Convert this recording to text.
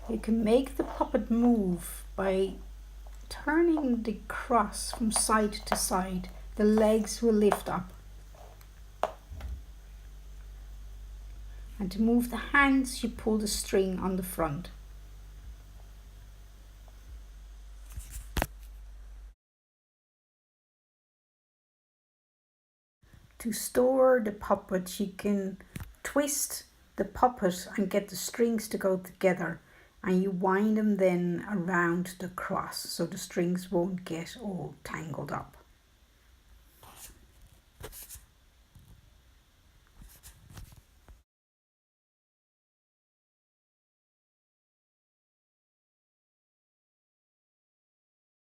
You can make the puppet move by turning the cross from side to side. The legs will lift up. And to move the hands, you pull the string on the front. To store the puppet, you can twist the puppet and get the strings to go together, and you wind them then around the cross so the strings won't get all tangled up.